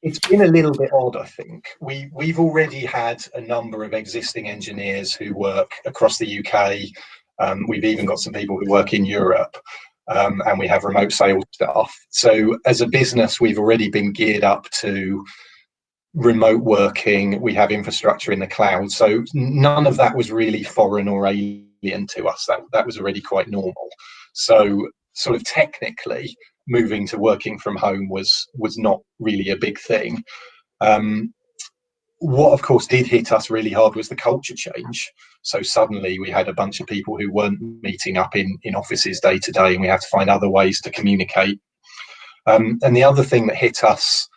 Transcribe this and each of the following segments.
It's been a little bit odd, I think. We've already had a number of existing engineers who work across the UK. We've even got some people who work in Europe, and we have remote sales staff. So as a business, we've already been geared up to remote working. We have infrastructure in the cloud. So none of that was really foreign or alien to us. That was already quite normal. So sort of technically, moving to working from home was not really a big thing. What of course did hit us really hard was the culture change. So suddenly we had a bunch of people who weren't meeting up in offices day to day, and we had to find other ways to communicate. And the other thing that hit us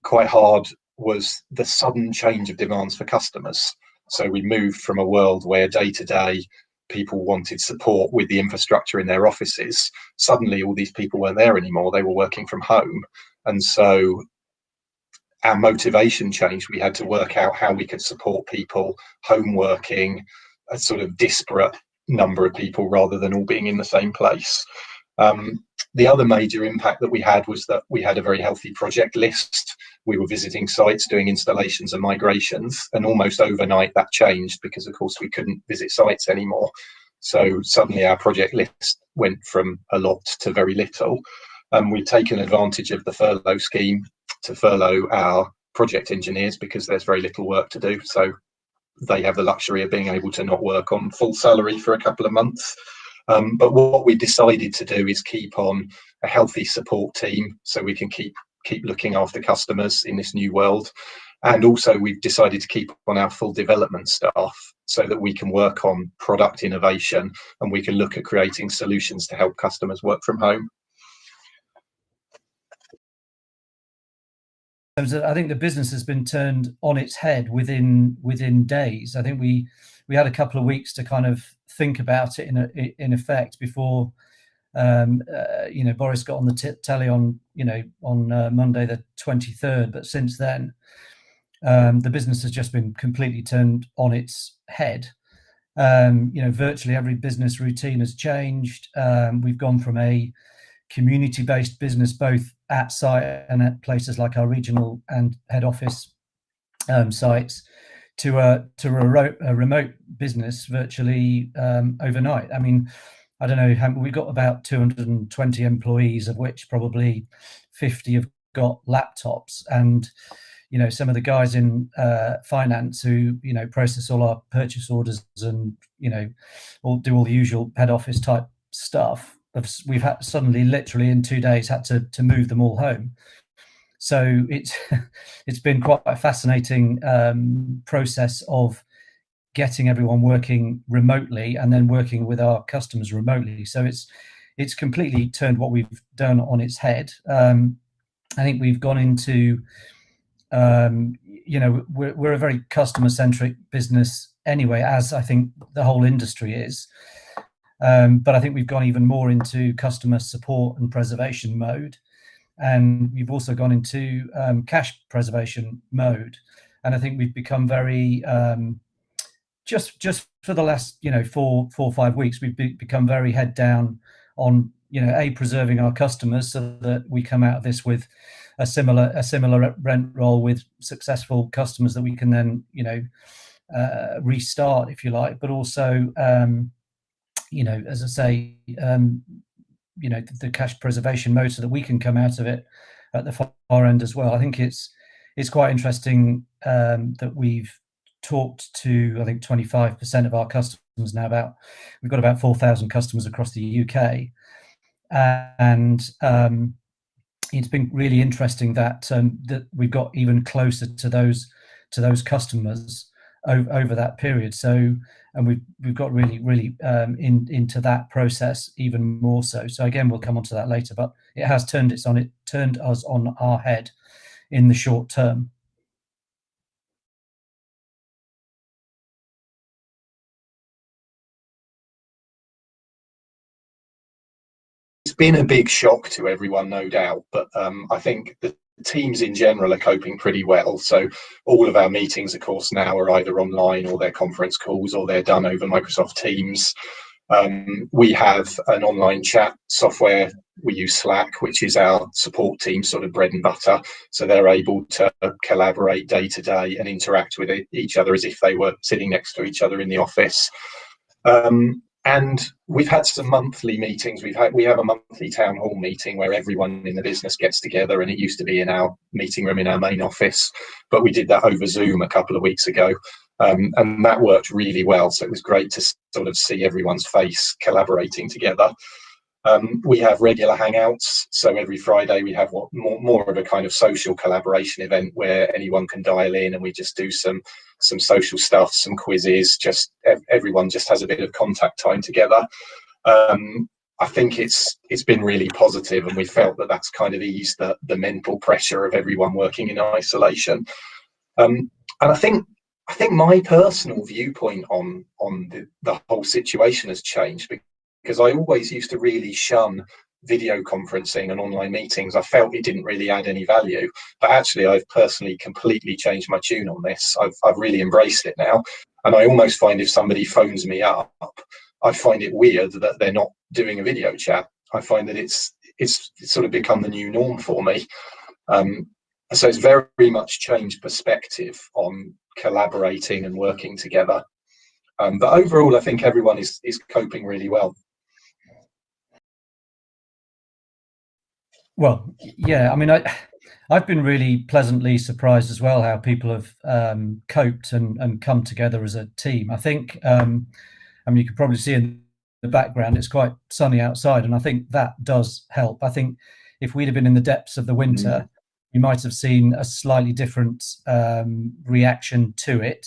quite hard was the sudden change of demands for customers. So we moved from a world where day to day people wanted support with the infrastructure in their offices. Suddenly all these people weren't there anymore. They were working from home. And so our motivation changed. We had to work out how we could support people home working, a sort of disparate number of people rather than all being in the same place. The other major impact that we had was that we had a very healthy project list. We were visiting sites, doing installations and migrations, and almost overnight that changed because, of course, we couldn't visit sites anymore. So suddenly our project list went from a lot to very little. We've taken advantage of the furlough scheme to furlough our project engineers because there's very little work to do. So they have the luxury of being able to not work on full salary for a couple of months. But what we decided to do is keep on a healthy support team so we can keep looking after customers in this new world. And also we've decided to keep on our full development staff so that we can work on product innovation and we can look at creating solutions to help customers work from home. I think the business has been turned on its head within days. I think we had a couple of weeks to kind of think about it in effect before Boris got on the telly on Monday the 23rd. But since then, the business has just been completely turned on its head. Virtually every business routine has changed. We've gone from a community-based business, both at site and at places like our regional and head office sites, to a remote business virtually overnight. I mean, I don't know, we've got about 220 employees, of which probably 50 have got laptops, and some of the guys in finance who process all our purchase orders and do all the usual head office type stuff. We've had suddenly, literally in 2 days, had to move them all home. So it's been quite a fascinating process of getting everyone working remotely and then working with our customers remotely. So it's completely turned what we've done on its head. I think we've gone into we're a very customer-centric business anyway, as I think the whole industry is. But I think we've gone even more into customer support and preservation mode, and we've also gone into cash preservation mode. And I think we've become very just for the last 4 or 5 weeks, we've become very head down on preserving our customers so that we come out of this with a similar rent roll with successful customers that we can then restart, if you like, but also as I say, the cash preservation mode so that we can come out of it at the far end as well. I think it's quite interesting that we've talked to, I think, 25% of our customers now. We've got about 4,000 customers across the UK, and it's been really interesting that we've got even closer to those customers over that period. So, and we've got really into that process even more so. So again, we'll come on to that later, but it has turned us on our head in the short term. It's been a big shock to everyone, no doubt, but I think the teams in general are coping pretty well. So all of our meetings, of course, now are either online or they're conference calls or they're done over Microsoft Teams. We have an online chat software. We use Slack, which is our support team sort of bread and butter. So they're able to collaborate day to day and interact with each other as if they were sitting next to each other in the office. And we've had some monthly meetings. We have a monthly town hall meeting where everyone in the business gets together, and it used to be in our meeting room in our main office, but we did that over Zoom a couple of weeks ago. And that worked really well. So it was great to sort of see everyone's face collaborating together. We have regular hangouts. So every Friday we have more of a kind of social collaboration event where anyone can dial in, and we just do some social stuff, some quizzes, just everyone just has a bit of contact time together. I think it's been really positive, and we felt that that's kind of eased the mental pressure of everyone working in isolation. And I think my personal viewpoint on the whole situation has changed, because I always used to really shun video conferencing and online meetings. I felt it didn't really add any value, but actually I've personally completely changed my tune on this. I've really embraced it now, and I almost find if somebody phones me up, I find it weird that they're not doing a video chat. I find that it's sort of become the new norm for me. So it's very much changed perspective on collaborating and working together. But overall, I think everyone is coping really well. Well, yeah, I mean, I've been really pleasantly surprised as well how people have coped and come together as a team. I think, I mean, you can probably see in the background, it's quite sunny outside, and I think that does help. I think if we'd have been in the depths of the winter, you might have seen a slightly different reaction to it.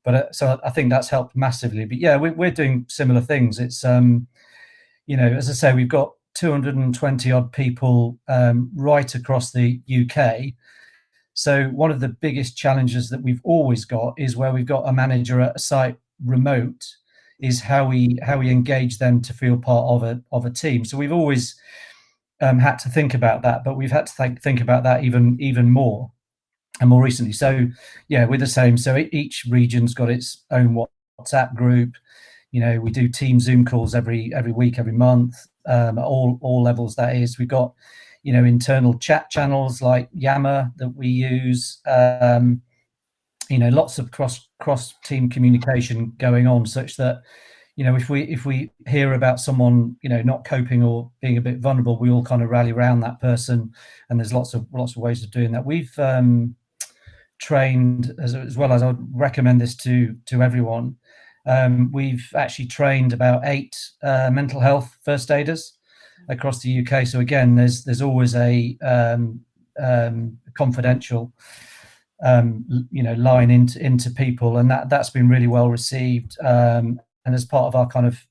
But so I think that's helped massively. But yeah, we're doing similar things. It's, as I say, we've got 220 odd people right across the UK. So one of the biggest challenges that we've always got is where we've got a manager at a site remote, is how we engage them to feel part of a team. So we've always had to think about that, but we've had to think about that even more and more recently. So yeah, we're the same. So each region's got its own WhatsApp group. We do team Zoom calls every week, every month, at all levels. That is, we've got internal chat channels like Yammer that we use. Lots of cross team communication going on, such that if we hear about someone not coping or being a bit vulnerable, we all kind of rally around that person. And there's lots of ways of doing that. We've trained, as well as I would recommend this to everyone. We've actually trained about 8 mental health first aiders across the UK. So again, there's always a confidential line into people, and that's been really well received. And as part of our kind of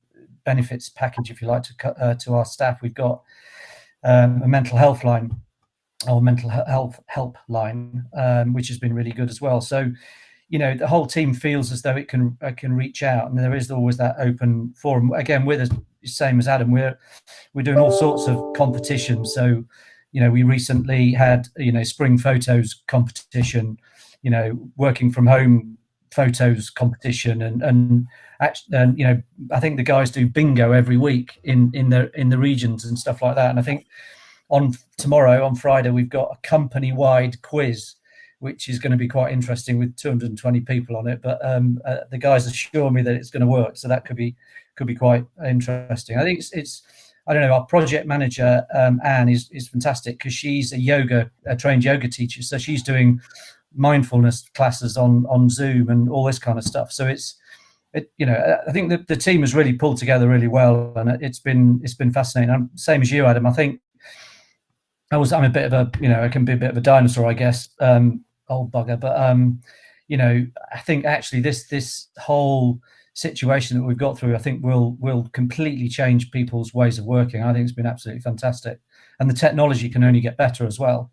benefits package, if you like, to our staff, we've got a mental health line, or mental health help line, which has been really good as well. So the whole team feels as though it can reach out, and there is always that open forum. Again, we're the same as Adam. We're doing all sorts of competitions. So we recently had spring photos competition, working from home photos competition, and I think the guys do bingo every week in the regions and stuff like that. And I think on Friday, we've got a company-wide quiz, which is going to be quite interesting with 220 people on it. But the guys assure me that it's going to work, so that could be quite interesting. I think it's I don't know. Our project manager Anne is fantastic, because she's a trained yoga teacher, so she's doing mindfulness classes on Zoom and all this kind of stuff. So I think that the team has really pulled together really well, and it's been fascinating. Same as you, Adam. I think I'm a bit of I can be a bit of a dinosaur, I guess, old bugger. But I think actually this whole situation that we've got through, I think will completely change people's ways of working. I think it's been absolutely fantastic, and the technology can only get better as well.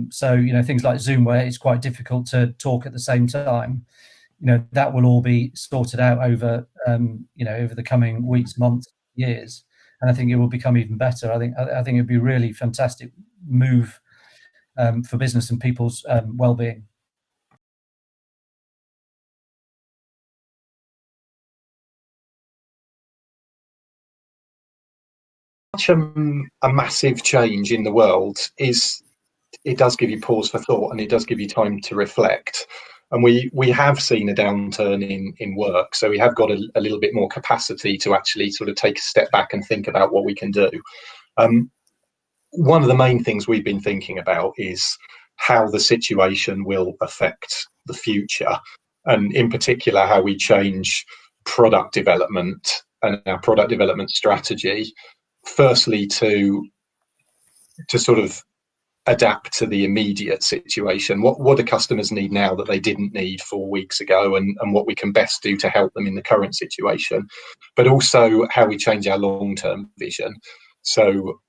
So things like Zoom, where it's quite difficult to talk at the same time, that will all be sorted out over over the coming weeks, months, years, and I think it will become even better. I think it'd be a really fantastic move for business and people's well-being. such a massive change in the world, it does give you pause for thought, and it does give you time to reflect. And we have seen a downturn in work, so we have got a little bit more capacity to actually sort of take a step back and think about what we can do. One of the main things we've been thinking about is how the situation will affect the future, and in particular how we change product development and our product development strategy, firstly to sort of adapt to the immediate situation. What do customers need now that they didn't need 4 weeks ago, and what we can best do to help them in the current situation, but also how we change our long-term vision. So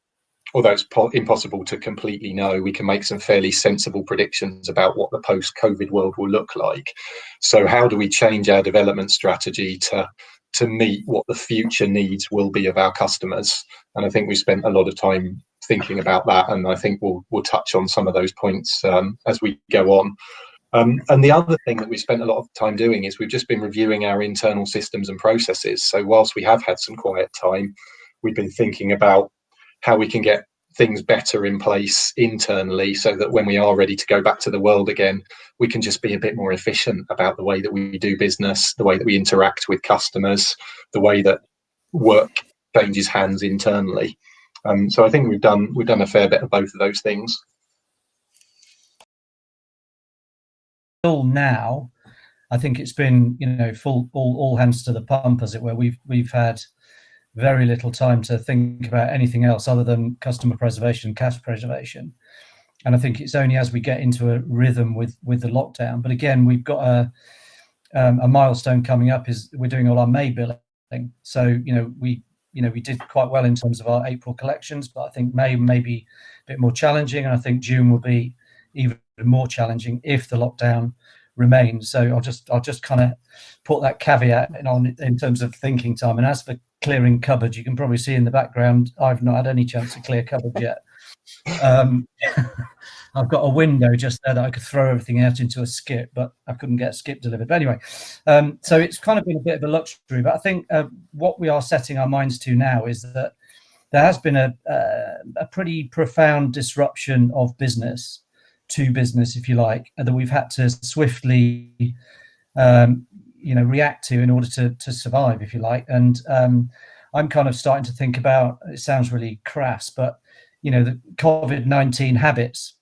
although it's impossible to completely know, we can make some fairly sensible predictions about what the post-COVID world will look like. So how do we change our development strategy to meet what the future needs will be of our customers? And I think we spent a lot of time thinking about that, and I think we'll touch on some of those points as we go on. And the other thing that we spent a lot of time doing is we've just been reviewing our internal systems and processes. So whilst we have had some quiet time, we've been thinking about how we can get things better in place internally, so that when we are ready to go back to the world again, we can just be a bit more efficient about the way that we do business, the way that we interact with customers, the way that work changes hands internally. So I think we've done a fair bit of both of those things. Now, I think it's been, full all hands to the pump, as it were. We've had very little time to think about anything else other than customer preservation, cash preservation. And I think it's only as we get into a rhythm with the lockdown. But again, we've got a milestone coming up, is we're doing all our May billing. So we did quite well in terms of our April collections, but I think May may be a bit more challenging, and I think June will be even more challenging if the lockdown remains. So I'll just kind of put that caveat in terms of thinking time. And as for clearing cupboards, you can probably see in the background, I've not had any chance to clear cupboards yet. I've got a window just there that I could throw everything out into a skip, but I couldn't get a skip delivered. But anyway, so it's kind of been a bit of a luxury. But I think what we are setting our minds to now is that there has been a pretty profound disruption of business to business, if you like, that we've had to swiftly react to in order to survive, if you like. And I'm kind of starting to think about, it sounds really crass, but the COVID-19 habits.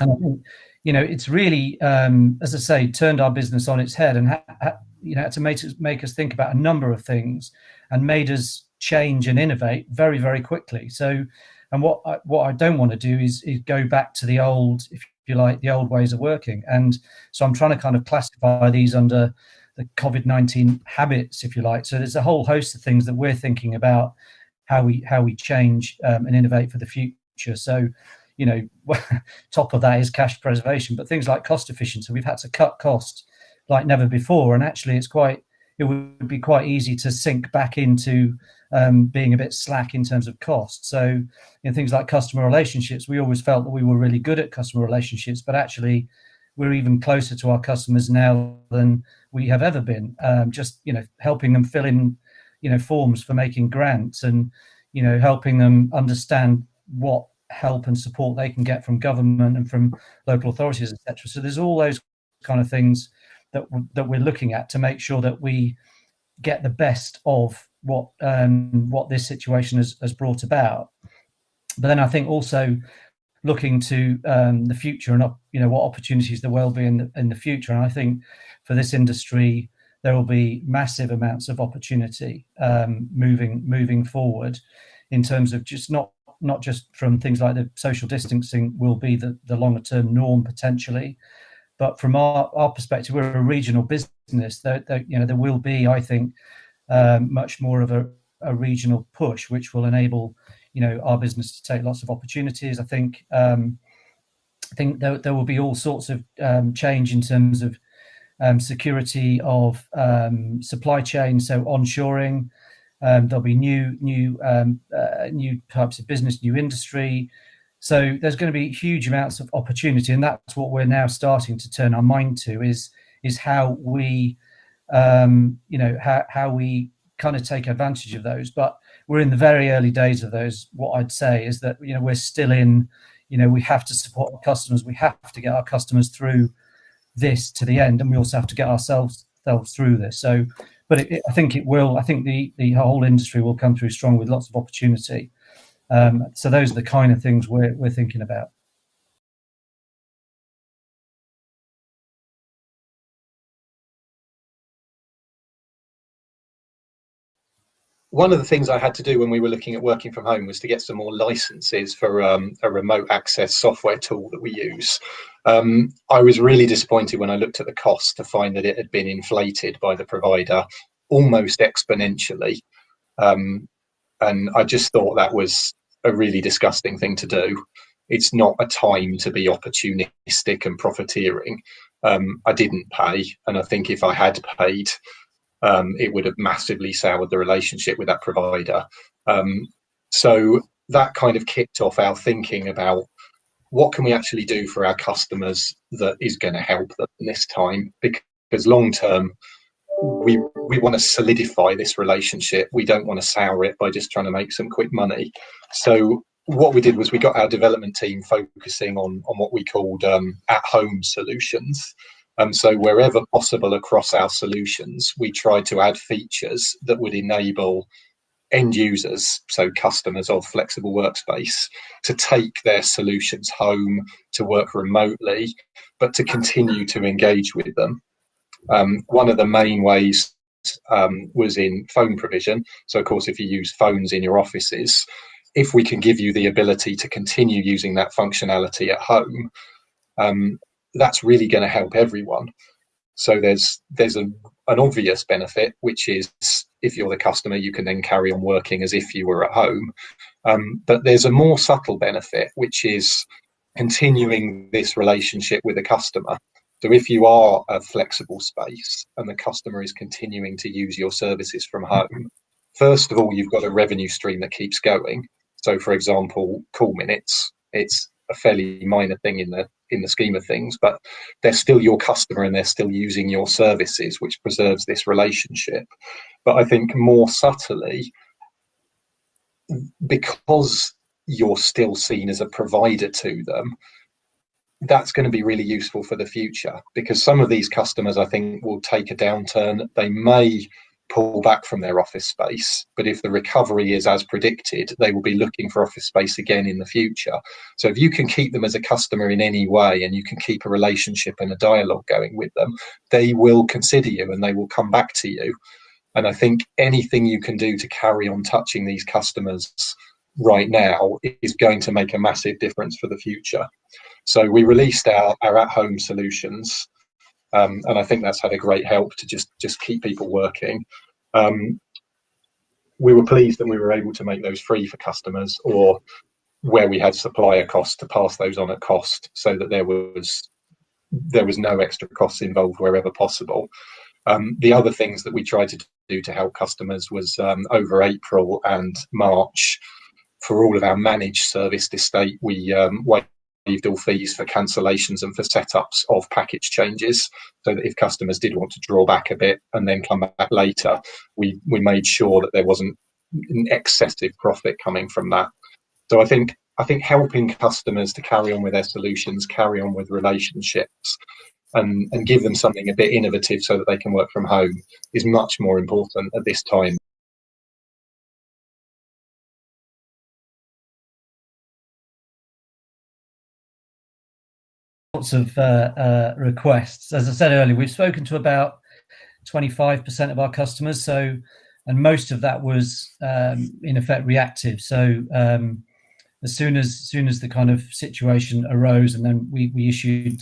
And I think it's really, as I say, turned our business on its head, and had to make us think about a number of things, and made us change and innovate very, very quickly. So, and what I don't want to do is go back to the old, if you like, the old ways of working. And so I'm trying to kind of classify these under the COVID-19 habits, if you like. So there's a whole host of things that we're thinking about how we change and innovate for the future. So, top of that is cash preservation, but things like cost efficiency. We've had to cut costs like never before, and actually it would be quite easy to sink back into being a bit slack in terms of cost. So things like customer relationships, we always felt that we were really good at customer relationships, but actually we're even closer to our customers now than we have ever been. Just helping them fill in forms for making grants, and helping them understand what help and support they can get from government and from local authorities, etc. So there's all those kind of things that we're looking at to make sure that we get the best of what this situation has brought about. But then I think also looking to the future, and what opportunities there will be in the future. And I think for this industry, there will be massive amounts of opportunity moving forward, in terms of just not just from things like the social distancing will be the longer term norm potentially, but from our perspective, we're a regional business. There will be, I think, much more of a regional push, which will enable our business to take lots of opportunities. I think there will be all sorts of change in terms of security of supply chain, so onshoring. There'll be new types of business, new industry. So there's going to be huge amounts of opportunity, and that's what we're now starting to turn our mind to, is how we how we kind of take advantage of those. But we're in the very early days of those. What I'd say is that we're still in. We have to support our customers. We have to get our customers through this to the end, and we also have to get ourselves through this. So, but I think it will. I think the whole industry will come through strong with lots of opportunity. So those are the kind of things we're thinking about. One of the things I had to do when we were looking at working from home was to get some more licenses for a remote access software tool that we use. I was really disappointed when I looked at the cost to find that it had been inflated by the provider almost exponentially. And I just thought that was a really disgusting thing to do. It's not a time to be opportunistic and profiteering. I didn't pay, and I think if I had paid, it would have massively soured the relationship with that provider. So that kind of kicked off our thinking about what can we actually do for our customers that is going to help them in this time, because long term we want to solidify this relationship. We don't want to sour it by just trying to make some quick money. So what we did was we got our development team focusing on what we called at-home solutions. So wherever possible across our solutions, we tried to add features that would enable end users, so customers of Flexible Workspace, to take their solutions home, to work remotely, but to continue to engage with them. One of the main ways was in phone provision. So, of course, if you use phones in your offices, if we can give you the ability to continue using that functionality at home, that's really going to help everyone. So there's an obvious benefit, which is if you're the customer, you can then carry on working as if you were at home. But there's a more subtle benefit, which is continuing this relationship with the customer. So if you are a flexible space and the customer is continuing to use your services from home, first of all, you've got a revenue stream that keeps going. So, for example, call minutes, it's a fairly minor thing in the scheme of things, but they're still your customer and they're still using your services, which preserves this relationship. But I think more subtly, because you're still seen as a provider to them, that's going to be really useful for the future, because some of these customers, I think, will take a downturn. They may pull back from their office space, but if the recovery is as predicted, they will be looking for office space again in the future. So if you can keep them as a customer in any way, and you can keep a relationship and a dialogue going with them, they will consider you and they will come back to you. And I think anything you can do to carry on touching these customers right now is going to make a massive difference for the future. So we released our at-home solutions, and I think that's had a great help to just keep people working. We were pleased that we were able to make those free for customers, or where we had supplier costs, to pass those on at cost, so that there was no extra costs involved wherever possible. The other things that we tried to do to help customers was over April and March, for all of our managed service estate, we waived all fees for cancellations and for setups of package changes, so that if customers did want to draw back a bit and then come back later, we made sure that there wasn't an excessive profit coming from that. So I think helping customers to carry on with their solutions, carry on with relationships, and give them something a bit innovative so that they can work from home is much more important at this time. Lots of requests. As I said earlier, we've spoken to about 25% of our customers, so, and most of that was in effect reactive. So as soon as the kind of situation arose, and then we issued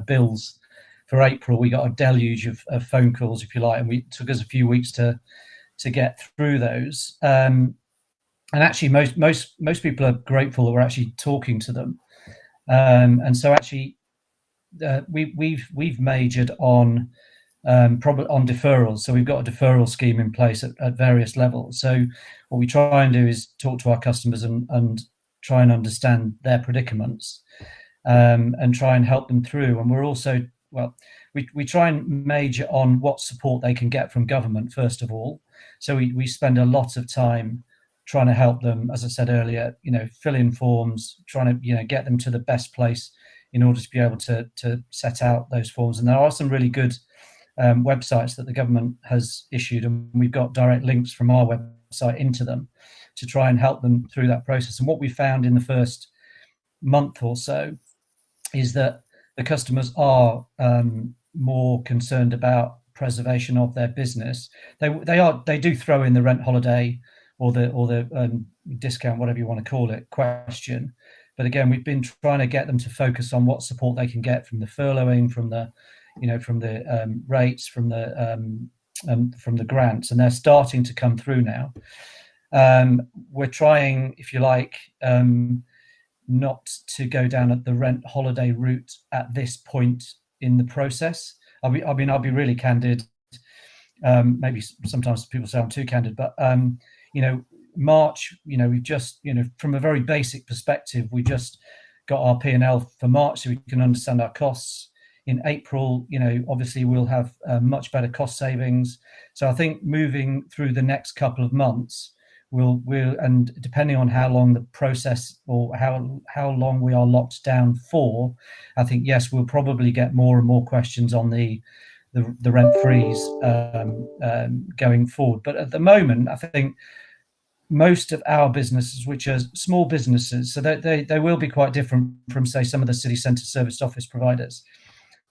bills for April, we got a deluge of phone calls, if you like, and it took us a few weeks to get through those. And actually, most people are grateful that we're actually talking to them. And so actually, we've majored on probably on deferrals. So we've got a deferral scheme in place at various levels. So what we try and do is talk to our customers and try and understand their predicaments, and try and help them through. And we're also, we try and major on what support they can get from government, first of all. So we spend a lot of time trying to help them, as I said earlier, fill in forms, trying to get them to the best place in order to be able to set out those forms. And there are some really good websites that the government has issued, and we've got direct links from our website into them to try and help them through that process. And what we found in the first month or so is that the customers are more concerned about preservation of their business. They do throw in the rent holiday or the discount, whatever you want to call it, question. But again, we've been trying to get them to focus on what support they can get from the furloughing, from the rates, from the grants, and they're starting to come through now. We're trying, if you like, not to go down at the rent holiday route at this point in the process. I'll be really candid. Maybe sometimes people say I'm too candid, but March, we've just, from a very basic perspective, we just got our P&L for March so we can understand our costs. In April, obviously we'll have much better cost savings. So I think moving through the next couple of months, we'll and depending on how long the process or how long we are locked down for, I think, yes, we'll probably get more and more questions on the rent freeze going forward. But at the moment, I think most of our businesses, which are small businesses, so they will be quite different from, say, some of the city centre serviced office providers.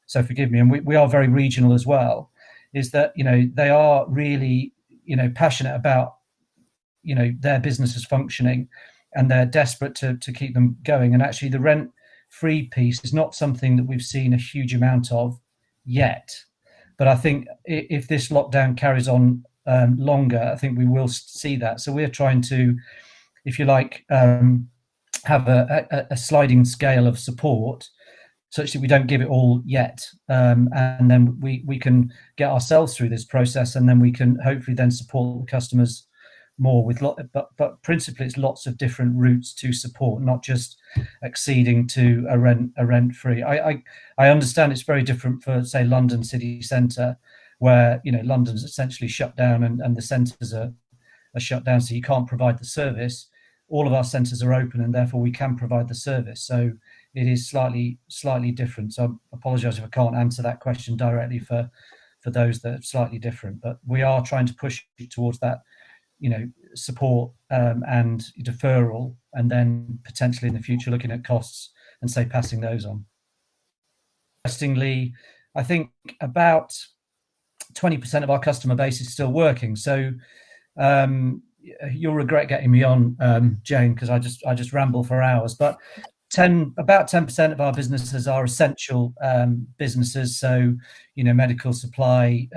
So forgive me, and we are very regional as well, is that, they are really, passionate about, their businesses functioning, and they're desperate to keep them going. And actually the rent-free piece is not something that we've seen a huge amount of yet. But I think if this lockdown carries on longer, I think we will see that. So we're trying to, if you like, have a sliding scale of support, such that we don't give it all yet, and then we can get ourselves through this process, and then we can hopefully then support the customers more with but principally it's lots of different routes to support, not just acceding to a rent free. I understand it's very different for, say, London city centre, where London's essentially shut down and the centres are shut down, so you can't provide the service. All of our centres are open, and therefore we can provide the service. So it is slightly different. So I apologise if I can't answer that question directly for those that are slightly different. But we are trying to push towards that, support and deferral, and then potentially in the future looking at costs and, say, passing those on. Interestingly, I think about 20% of our customer base is still working. So you'll regret getting me on, Jane, because I just ramble for hours. But about 10% of our businesses are essential businesses, so medical supply,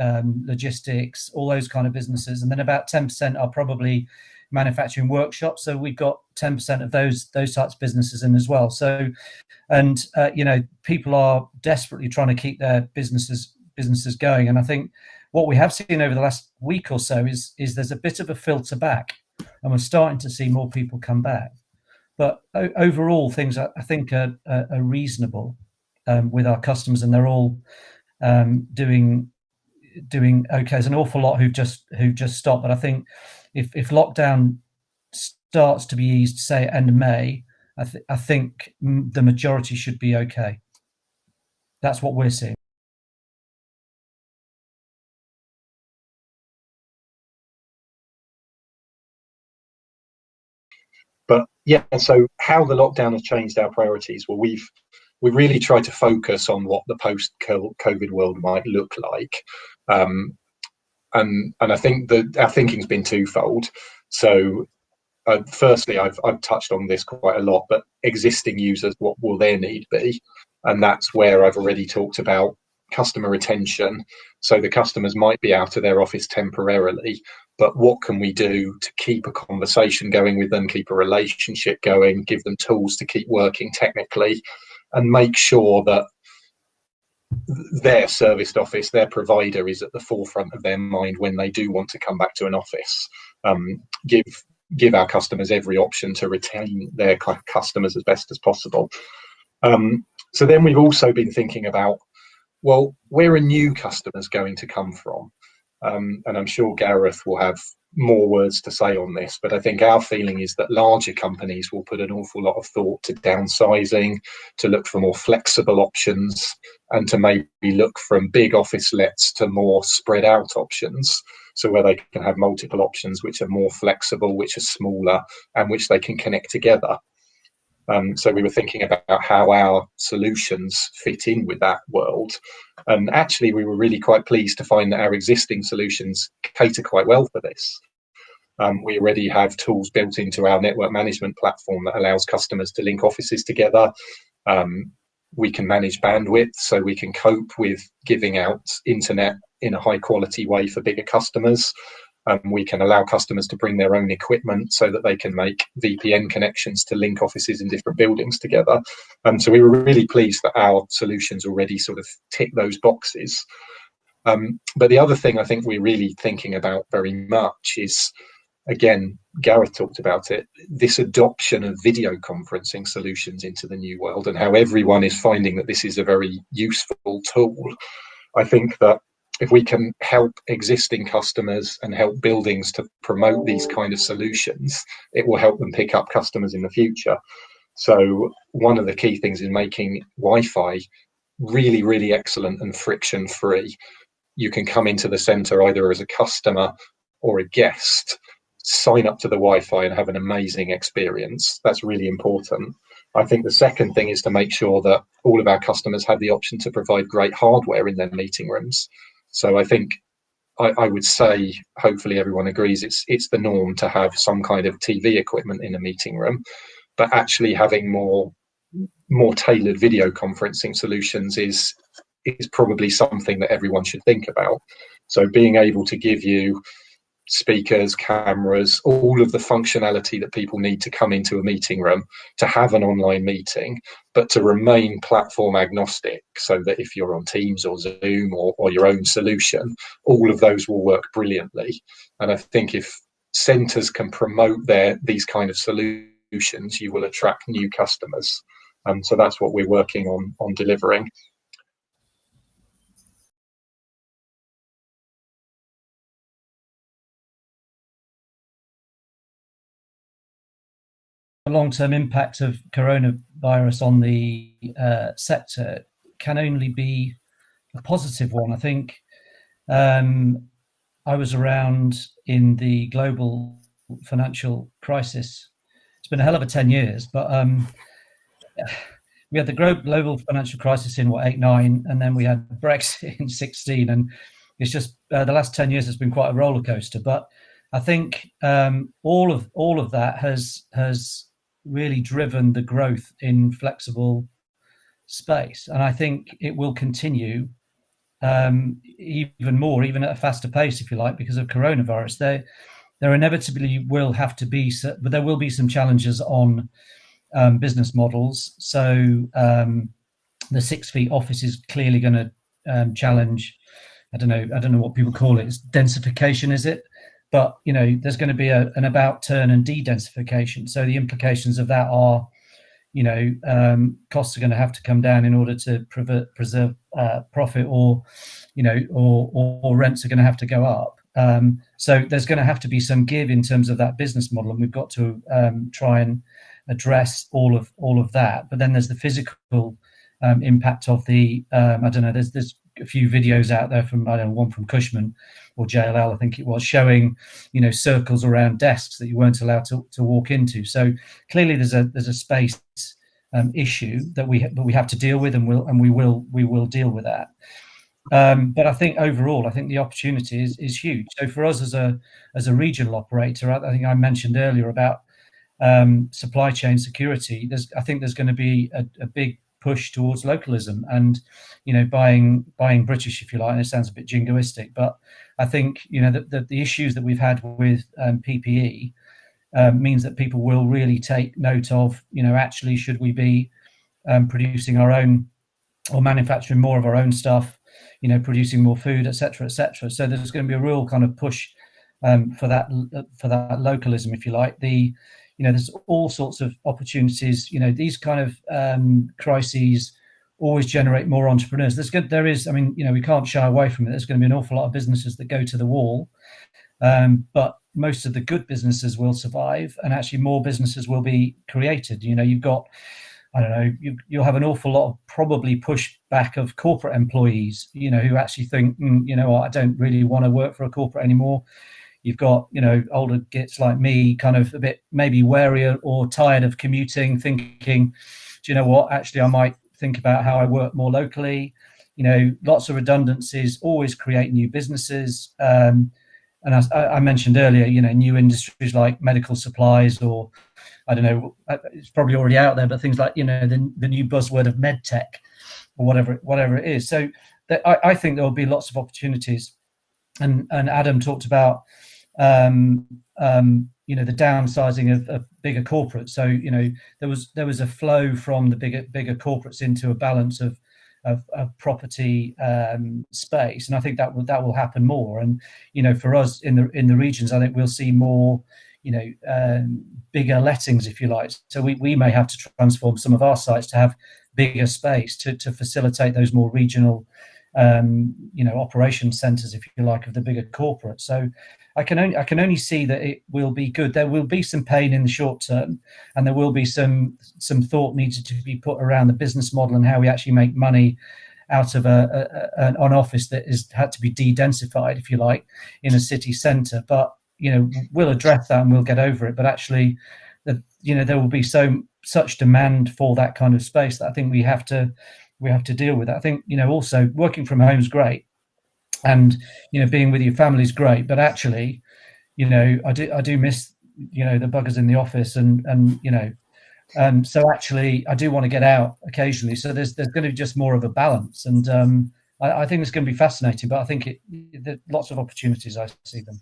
logistics, all those kind of businesses, and then about 10% are probably manufacturing workshops. So we've got 10% of those types of businesses in as well. So, and people are desperately trying to keep their businesses going, and I think what we have seen over the last week or so is there's a bit of a filter back, and we're starting to see more people come back. But overall, things I think are reasonable with our customers, and they're all doing okay. There's an awful lot who've just stopped, but I think if lockdown starts to be eased, say end of May, I think the majority should be okay. That's what we're seeing. But yeah, so how the lockdown has changed our priorities? Well, we really tried to focus on what the post-COVID world might look like, and I think that our thinking's been twofold. So, firstly, I've touched on this quite a lot, but existing users, what will their need be? And that's where I've already talked about customer retention. So the customers might be out of their office temporarily, but what can we do to keep a conversation going with them, keep a relationship going, give them tools to keep working technically, and make sure that their serviced office, their provider, is at the forefront of their mind when they do want to come back to an office. Give our customers every option to retain their customers as best as possible. So then we've also been thinking about, well, where are new customers going to come from? And I'm sure Gareth will have more words to say on this, but I think our feeling is that larger companies will put an awful lot of thought to downsizing, to look for more flexible options, and to maybe look from big office lets to more spread out options. So where they can have multiple options which are more flexible, which are smaller, and which they can connect together. So we were thinking about how our solutions fit in with that world. And actually, we were really quite pleased to find that our existing solutions cater quite well for this. We already have tools built into our network management platform that allows customers to link offices together. We can manage bandwidth, so we can cope with giving out internet in a high quality way for bigger customers. We can allow customers to bring their own equipment so that they can make VPN connections to link offices in different buildings together. So we were really pleased that our solutions already sort of tick those boxes. But the other thing I think we're really thinking about very much is, again, Gareth talked about it, this adoption of video conferencing solutions into the new world, and how everyone is finding that this is a very useful tool. I think that if we can help existing customers and help buildings to promote these kind of solutions, it will help them pick up customers in the future. So one of the key things is making Wi-Fi really, really excellent and friction free. You can come into the center either as a customer or a guest, sign up to the Wi-Fi and have an amazing experience. That's really important. I think the second thing is to make sure that all of our customers have the option to provide great hardware in their meeting rooms. So I think I would say, hopefully everyone agrees, it's the norm to have some kind of TV equipment in a meeting room, but actually having more tailored video conferencing solutions is probably something that everyone should think about. So being able to give you speakers, cameras, all of the functionality that people need to come into a meeting room to have an online meeting, but to remain platform agnostic, so that if you're on Teams or Zoom or your own solution, all of those will work brilliantly. And I think if centres can promote these kind of solutions, you will attract new customers. So that's what we're working on delivering. The long-term impact of coronavirus on the sector can only be a positive one. I think I was around in the global financial crisis. It's been a hell of a 10 years, but we had the global financial crisis in 8-9, and then we had Brexit in 16, and it's just the last 10 years has been quite a roller coaster. But I think all of that has really driven the growth in flexible space, and I think it will continue even more, even at a faster pace, if you like, because of coronavirus. There inevitably will have to be, but there will be some challenges on business models. So the 6 feet office is clearly going to challenge. I don't know what people call it. It's densification, is it? But there's going to be an about turn and de-densification. So the implications of that are, costs are going to have to come down in order to preserve profit, or rents are going to have to go up. So there's going to have to be some give in terms of that business model, and we've got to try and address all of that. But then there's the physical impact of the I don't know. There's a few videos out there from, I don't know, one from Cushman or JLL, I think it was, showing circles around desks that you weren't allowed to walk into. So clearly there's a space issue that we have to deal with, and we will deal with that. But I think overall, I think the opportunity is huge. So for us as a regional operator, I think I mentioned earlier about supply chain security. I think there's going to be a big push towards localism and buying British, if you like. And it sounds a bit jingoistic, but I think the issues that we've had with PPE means that people will really take note of actually, should we be producing our own or manufacturing more of our own stuff, producing more food, etc., etc. So there's going to be a real kind of push for that localism, if you like. There's all sorts of opportunities. These kind of crises always generate more entrepreneurs. We can't shy away from it. There's going to be an awful lot of businesses that go to the wall, but most of the good businesses will survive, and actually more businesses will be created. You've got, I don't know, you'll have an awful lot of probably pushback of corporate employees, who actually think, I don't really want to work for a corporate anymore. You've got, older gits like me, kind of a bit maybe wary or tired of commuting, thinking, do you know what, actually I might think about how I work more locally. Lots of redundancies always create new businesses. And as I mentioned earlier, new industries like medical supplies, or I don't know, it's probably already out there, but things like, the new buzzword of med tech, or whatever it is. So I think there will be lots of opportunities. And Adam talked about, the downsizing of bigger corporates. So there was a flow from the bigger corporates into a balance of property space, and I think that will happen more. And for us in the regions, I think we'll see more bigger lettings, if you like. So we may have to transform some of our sites to have bigger space to facilitate those more regional operation centres, if you like, of the bigger corporate. So I can only see that it will be good. There will be some pain in the short term, and there will be some thought needed to be put around the business model and how we actually make money out of an office that had to be de-densified, if you like, in a city centre. But we'll address that and we'll get over it. But actually, there will be such demand for that kind of space that I think we have to deal with. I think also working from home is great, and being with your family is great, but actually I do miss the buggers in the office, and so actually I do want to get out occasionally. So there's going to be just more of a balance, and I think it's going to be fascinating. But I think lots of opportunities, I see them.